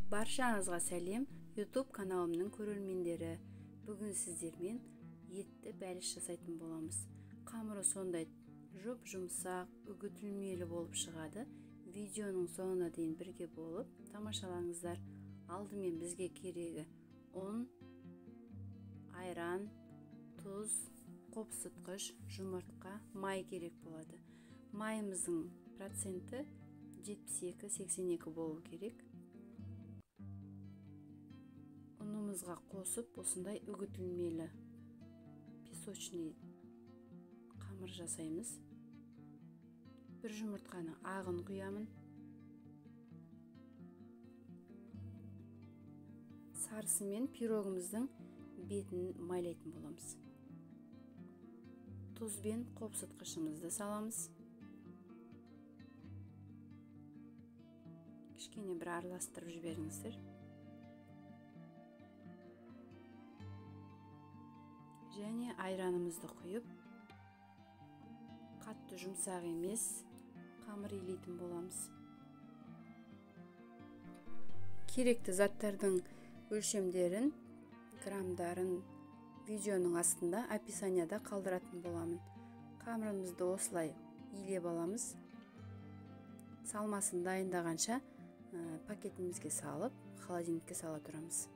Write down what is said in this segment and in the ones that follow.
Баршаңызға сәлем, YouTube каналымның көрермендері. Бүгін сіздермен етті бәліш жасайтын боламыз. Қамыры сондай жұп-жұмсақ, үгітілмелі болып шығады. Видеоның соңына дейін бірге болып тамашалаңыздар. Алдымен бізге керегі ұн, айран, тұз, қопсытқыш, жұмыртқа, май керек болады. Майымыздың проценті 72-82 болу керек. Ұнымызға қосып, осындай үгітілмелі песочный қамыр жасаймыз. Bir жұмыртқаның ағын құямын. Сарысымен пирогымыздың бетін майлайтын боламыз. Тұз бен қопсытқышымызды саламыз. Кішкене бір араластырып жіберіңіздер. Және айранымызды құйып, қатты жұмсақ емес, қамыр илейтін боламыз. Керекті заттардың өлшемдерін, граммдарын видеоның астында описанияда қалдыратын боламын. Қамырымызды осылай илеп аламыз. Салмасын дайындағанша пакетімізге салып, холодильникке сала тұрамыз.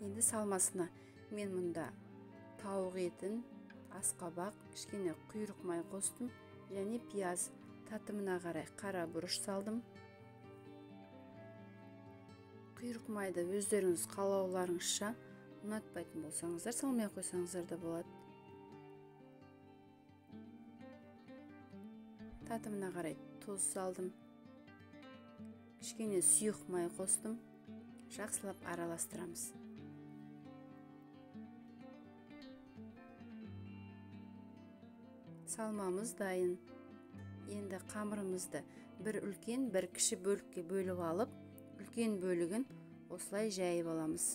Енді салмасына мен мұнда тауық етін, асқабақ, кішкене құйрық май қостым, және пияз, татымына қарай қара бұрыш салдым. Құйрық майды өздеріңіз қалауларыңызша ұнатпайтын болсаңыздар, салмай қойсаңыздар да болады. Татымына қарай тұз салдым. Кішкене сұйық май қостым. Жақсылап араластырамыз. Салмамыз дайын. Енді қамырымызды бір үлкен, бір кіші бөлікке бөліп алып, үлкен бөлігін осылай жайып аламыз.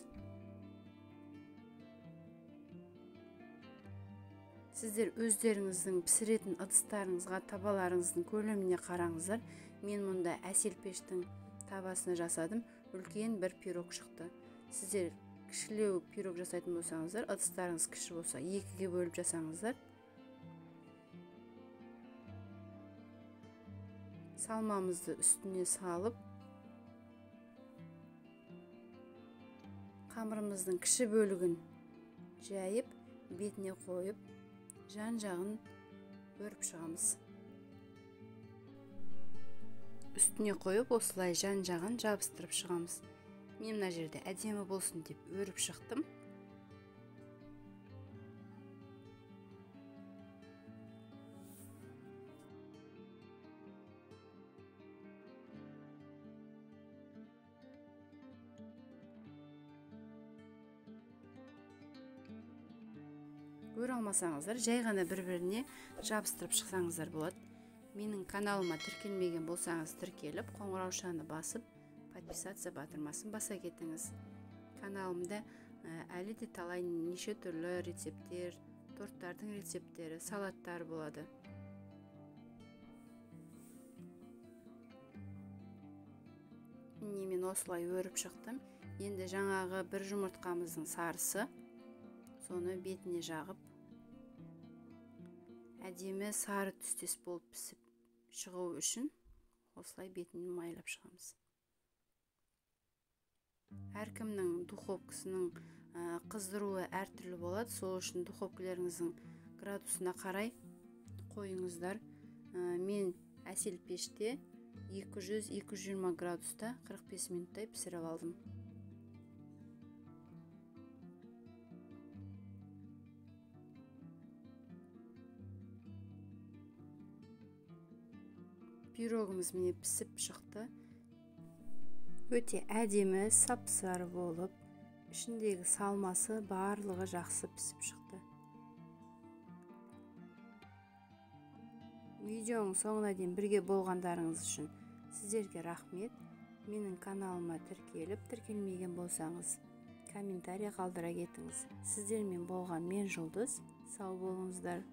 Сіздер өздеріңіздің пісіретін ыдыстарыңызға, табаларыңыздың көлеміне қараңыздар. Мен мұнда әсел пештің табасына жасадым. Үлкен бір пирог шықты. Сіздер кішілеу пирог жасайтын болсаңыздар, ыдыстарыңыз кіші болса, екіге бөліп жасаңыздар. Салмамызды үстіне салып, қамырымыздың кіші бөлігін жайып, бетіне қойып, жан-жағын өріп шығамыз. Үстіне қойып, осылай жан-жағын жабыстырып шығамыз. Мен мына жерде әдемі болсын деп өріп шықтым. Өр алмасаңыздар, жай ғана бір-біріне жабыстырып шықсаңыздар болады. Менің каналыма тіркелмеген болсаңыз, тіркеліп, қоңыраушаны басып, подписаться батырмасын баса кетіңіз. Каналымда әлі де талай неше түрлі рецепттер, торттардың рецепттері, салаттар болады. Мен осылай өріп шықтым. Енді жаңағы бір жұмыртқамыздың сарысы, соны бетіне жағып, әдемі сары түстес болып пісіп шығу үшін осылай бетін майлап шығамыз. Әркімнің духовкасының қыздыруы әртүрлі болады. Сол үшін духовкаларыңыздың градусына қарай қойыңыздар. Мен әсел пеште 200-220 градуста 45 минуттай пісіріп алдым. Пирогымыз міне пісіп шықты. Өте әдемі, сап-сары болып, ішіндегі салмасы барлығы жақсы пісіп шықты. Видеоның соңына дейін бірге болғандарыңыз үшін сіздерге рахмет. Менің каналыма тіркеліп, тіркелмеген болсаңыз, комментарий қалдыра кетіңіз. Сіздермен болған мен Жұлдыз. Сау болыңыздар.